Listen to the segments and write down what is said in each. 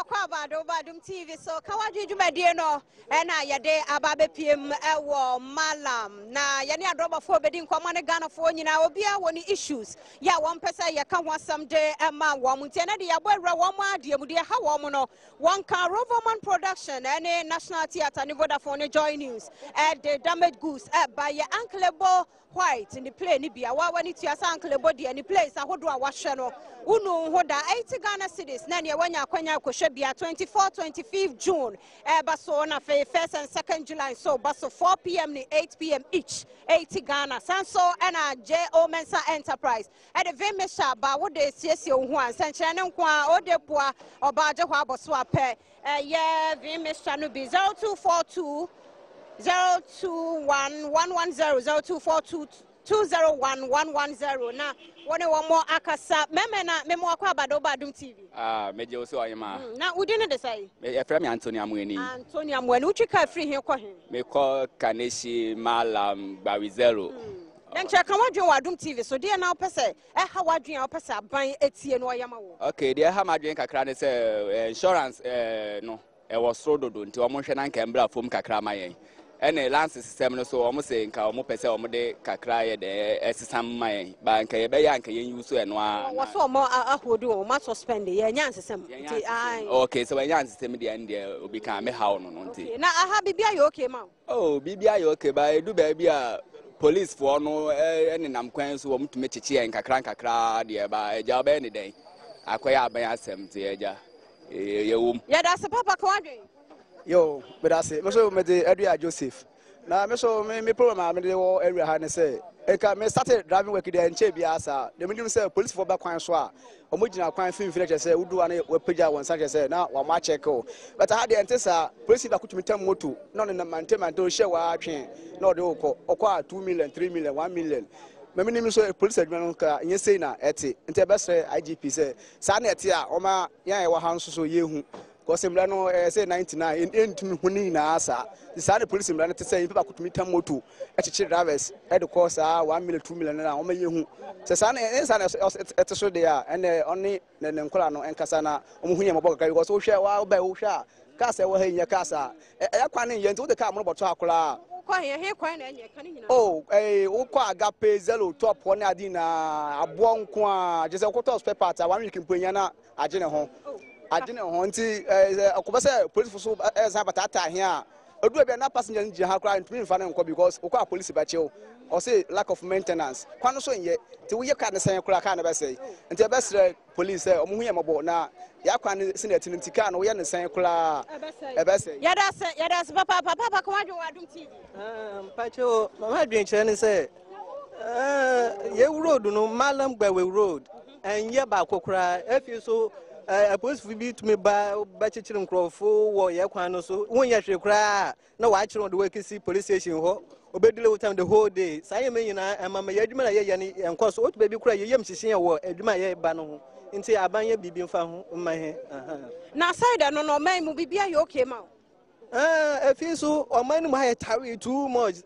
kwa Badwam TV so kawaji dwumadie no na yede ababe piem ewo malam na ye ne adrobafo bedi nkwama ne Ghanafo nyina obia woni issues ya won pese ye ka ho asam de ma wo mu tie na de yabo awura wo mu ade mu de ha wo mu no won kan Roverman production ne National Theatre ne Vodafone ne Joy News the damaged goods by ye Uncle White in the play ni bia wa wani tuasa Uncle Body any place ahodo a wahwe no unu hoda 80 Ghana cedis na ne wanya kwanya kohwe bia 24-25 June baso na 1st and 2nd July so baso 4 p.m. ni 8 p.m. each 80 Ghana sanso na J.O. Mensa Enterprise the Vemesha ba wo de siesie ho an senche ne nkwa odepoa obaje ho aboso ape ye Vemesha no bi 0242 021-110 na wone wo mo akasa meme na memo akwa Badwam TV meje oso ayema na udi ne de sai e fra me Anthony Amweni uchika free he ko he me ko Kaneshi Malam Bawizero na nche kan wadwen Badwam TV so de na opese ha wadwen opese aban etie no oyama wo okay de ha madwen kakra ne say insurance no e was so dodo nti o mo hwe na nka mbra fom kakra mayen ene lance system no so omo say nka omo pese omo de kakra ye de esisam man ba nka ye be ya nka yen use eno a wo so omo ahodo o ma suspend ye nya system okay so we nya system de ende obi kan me how no nti na aha bibia ye okay ma oh bibia ye okay ba edu ba bia police for no ene nam kwan so omo tume chichi en kakra de ba eja ba ene den akoya aban asem ti eja ye wom ya da se papa ko adwen yo but I say so me the area Joseph na me so me problem me the area ha ne say e ka me started driving work there nche bia sa the minimum say police for back kwan so a omogina kwan fin finish say wudu an we pagya won sa say na wa ma check o but I had the antisa police da kutumi tam moto no ne mantemanto hye wa atwe na ode okọ 2 million 3 million 1 million me minimum so police adwuma no ka nye say na ete nte be say IGP say sa na ete a o ma yan e wa ha nso so yehu because no say 99 in huni na asa the side police mla to say people could meet moto echichi drivers head course 1 million 2 million na o ma yehu say sana et so there and only ne nkola no enkasa na o hunya mabọ ka because o hwe wa ba o hwe a ka say wo ha nya ka sa e kwa ne yent wo de ka mo boto akola kwa he kwa na nya ka ni nyina oh o kwa agape zelo top one adi na abo nko a je say ko to spare part 1 week mponya na age ne ho adine ho nti akobase police for so eza batata here odu bia na passenger nji ha kra ntumi mfa ne nko because okwa police ba chew or say lack of maintenance kwano so nye ti wo ye ka ne sen kra ka na be say nti be sre police omo hu ye mabo na ya kwa ne sineti nti ka na wo ye ne sen kra e be say ya da se papa ko wadwen Badwam TV pacho mama dwen kire ne say ye road no malam gbawe road en ye ba kokra efi so a police be to me by chichiri nkrofo wo ye kwan no so won ye hwe kra na wa chiro de waki see police station ho obedile with time the whole day say me nyina amama ye adwuma na ye ne enko so otu baby kra ye yem hihye wo adwuma ye ba no ho nti aban ye bibi mfa ho mma he na side no man mu bibia ye okay ma efi so oman mu ha ye tare too much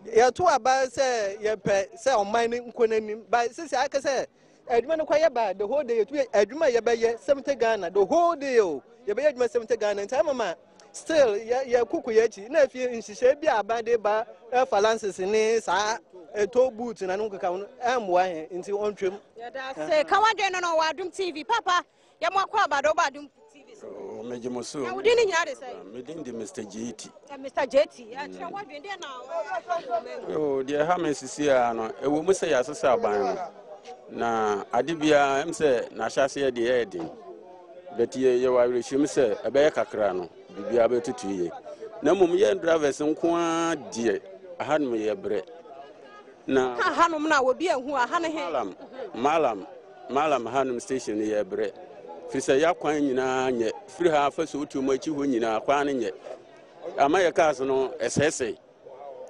ye to aba say ye pe say oman nkonanim by say aka say adwuma no kwaye ba the whole day adwuma ye be ye 70 Ghana the whole day o ye be adwuma 70 Ghana nti mama still ye kuku ye chi na afie nhihye bi aba de ba falances ni sa to boot na no kaka amwa he nti ontwem ya da se ka wadwen no Badwam TV papa ye mo akwa Badwam TV so meje moso ya wudi ni nyaade sai medin de Mr. JT Mr. JT ya tira wadwen de na yo de ha mesisi a no ewo mu se ya sesa aban no na adibia emse na hyase de edin betie ye wa rehim se ebe kakra no bibia betutu ye na mum ye drivers nko a die ahanum ye bre na ahanum na obi ehu ahane he malam hanum station ye bre fisa ya kwan nyina nye free ha fa so otu machi ho nyina kwan nye ama ye cars no esese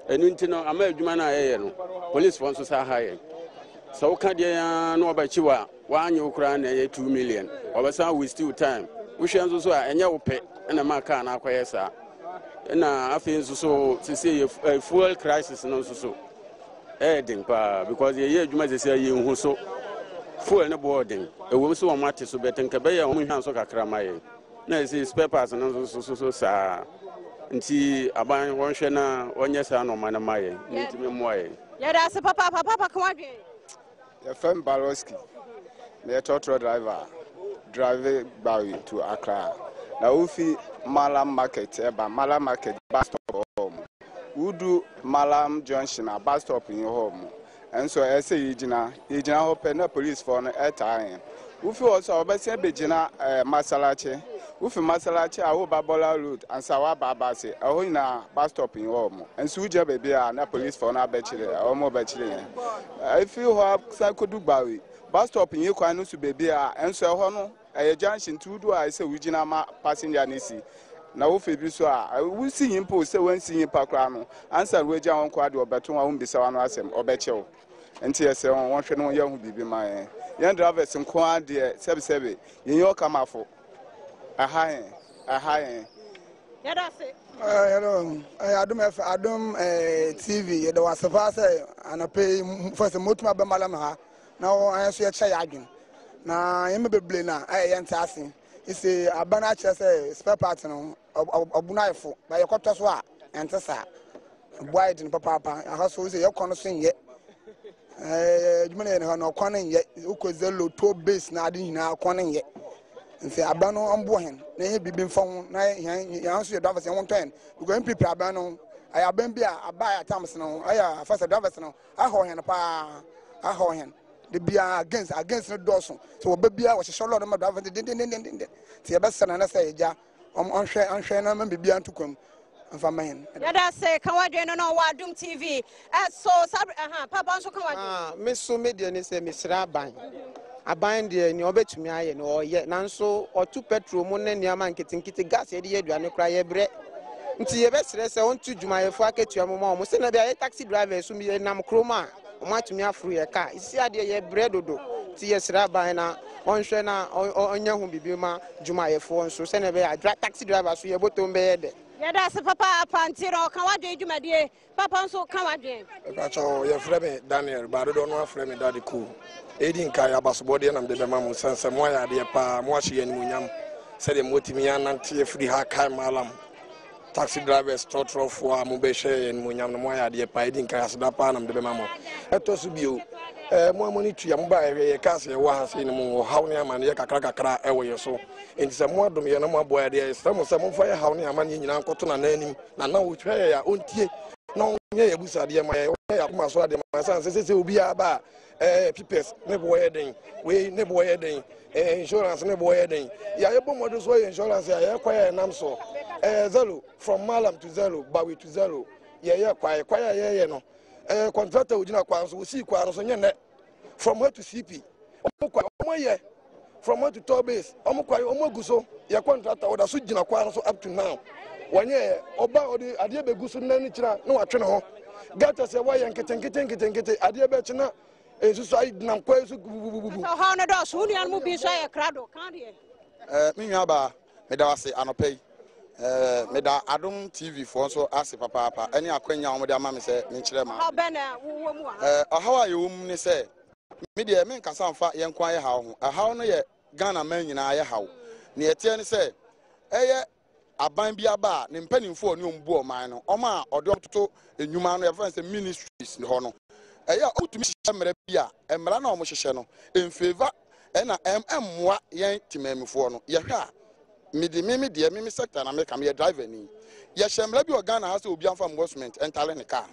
enu ntino ama adwuma na ye no police fon so sa ha ye so ka dia no obachiwa wanye okura na ye 2 million obasa we still time we hwe so a enye wo pe na maka na akoye sa na afi so sisi fuel crisis no so edin pa because ye adwuma sisi ye hu so fuel ne boarding e wo so o mate so beten ka be ye o hwan so kakra ma ye na ɛsɛ spare parts no so saa nti aban wɔnhwɛ na wɔnyɛ saa nɔma no ma yɛn ne ntimi mmoa yɛn yɛda ase papa ka wadwen yɛfrɛ Baloski na yɛtɔtrɔ driver drive Bawi to Accra na wofi Malam Market eba Malam Market bus stop home wudu Malam Junction a bus stop in home and so ɛsɛ yɛgyina hɔ pɛ na police for no ɛtaa wofi also obese begina Masalache wofi Masalache a wo Babola road and sawa babase ɛhɔ na bus stop in home and so wugya baby a na police for na bɛkyere ɔmo bɛkyere if you have sakodu Bawi bus stop in kwan no so baby a enso ɛhɔ no junction tudu a ɛsɛ wugina ma passenger nisi na wo febi so a wo si yimpo se wan si yimpa kra no answer we gya won kwa de obeto wa won bisa wa no asem obechew enti ese won hwe no ye hu bibi ma yen drivers nko ade sebe yen yo kamafo aha yada se hello Adom TV ye da wasafa say anape first motuma be malam ha na wo anso ye kye yadwen na yeme beble na ye ntase isi abana che say spare part no obunaifo ba yekoto so a ente sa boy din papa aha so say yekono so nye djumene ne no kono nye ukozelo to base na ade hina kono nye nse abano ambo hen na ye bibi mfon na yan so ye do avase won ten because mpp abano ayaban bi a abaya tams no aya afasa do avase no aho hen pa aho hen the bia against no doso so we bia we sholo no ma do avase den ti e be sana na say ja onhwe na ma bia ntukwam mfamahen yada se kan wadwen no wa Adom TV so papa so kan wadwen me so media ni say me sra aban de ni obetumi aye no oye nanso otu petrol mu ne niama nkitinkiti gas ye de aduane kra ye bre nti ye be sre se ontu dwumayefo aketua mo mo se na bia ye taxi driver so mi nam kroma o matumi afuru ye car isi ade ye bre dodo ti ye sra aban na onhwe na onya hu bibi ma dwumayefo nso se na bia taxi driver so ye botom be ye de yada se papa pantiro kan wadwen dwumadie papa nso kan wadwen pacho ye frɛ me Daniel ba do no afrɛ me Daddy Cool edi nka ya basobode na mbe ma mo sanse mo ya de pa mo ahye ani munyam se de motimi ya nante free ha kai malam taxi drivers trotro fo a mo be hye ani munyam no mo ya de pa edi nka ya seda pa na mbe ma mo eto so bio mo amoni tua mo ba ye ka se wa ha se ni mo haw ne ama ne kakra e wo ye so enti se mo adom ye na mo aboya de se mo fa ye haw ne ama ne nyina nkoto na nanim na wo hwe ya ontie na onye ye busa de ma ye ya kuma so de ma san se obi aba pipes ne boye den we ne boye den insurance ne boye den ya ye bomodo so insurance ya ye kwaya nam so zero from malam to zero bawi to zero ye kwaya ye no contractor ojina kwa so si kwa so nye ne from where to CP omo ye from where to top base omo guso ye contractor oda so jina kwa so up to now wanye oba odi ade be guso na ni kira na watwe ne ho gata se wa ye nkete ade be kina esusu ai nam kwa esu bubububu so how no do so nuan mu bi so ye krado kan de me nwa ba me da wase anopei me da Adom TV for so ase papa ani akwanya wo de ama me se me kire ma how bena wo mu a how are you ne se me de me nkasa mfa ye nkwa ye hawo ho hawo no ye Ghana man nyina ye hawo ne etie ne se eye aban bi aba ne mpanimfo ne ombu oman no oma ode ototo enwuma no ye fa se ministries ne ho no eya otumi hye bi a emra na omo hye no en favor na emmoa yen timamifo no ye hwa me sector na me kam ye driver ni ye hye bi organa ha se obi amfa enforcement entale ne car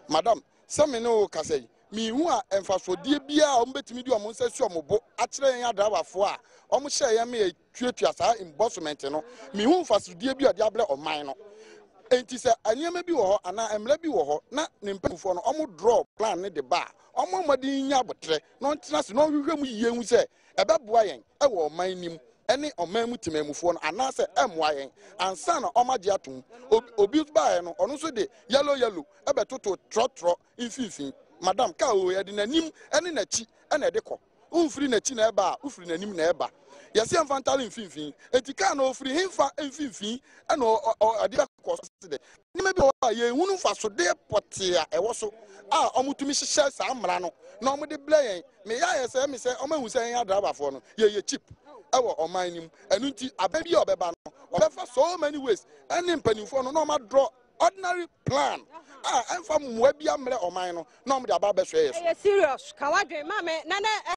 madam se me no ka sei mi hu a emfasodie bia a omo betimi di omo nsasu omo bo a kire yen adrawafo a omo hye ye me tuatua sa enforcement no mi hu fasodie bi a de able oman no enti se anyema bi wo ho ana emla bi wo ho na ne mpamfo no omo draw plan ne de ba omo madi nya botre no ntena se no hwehwem yiye hu se ebeboa yen e wo oman nim ene oman mu timamufo no ana se emwa yen ansa na omaje atum obi ba yen no ono so de yellow ebetoto trotro infifin madam ka o ye de nanim ene nachi ene de ko umfiri nachi na eba ufiri nanim na eba yesi infantile infifin etika na ofiri himfa infifin ene ade ko de ni me bi o ye hunu fa so de potia e wo so a omutumi hyehyɛ sa amra no na omde ble yen me ya ye se me se omahu se yen adaba fo no ye cheap ɛwɔ ɔman nim ɛnu nti aban bi a ɔbɛba no ɔbɛfa so many ways ɛne mpanimfoɔ no na ɔma draw ordinary plan ɛmfa mmoa bi ammerɛ ɔman no na ɔmo de aba abɛhwɛ yɛ so serious ka wadwe ma me na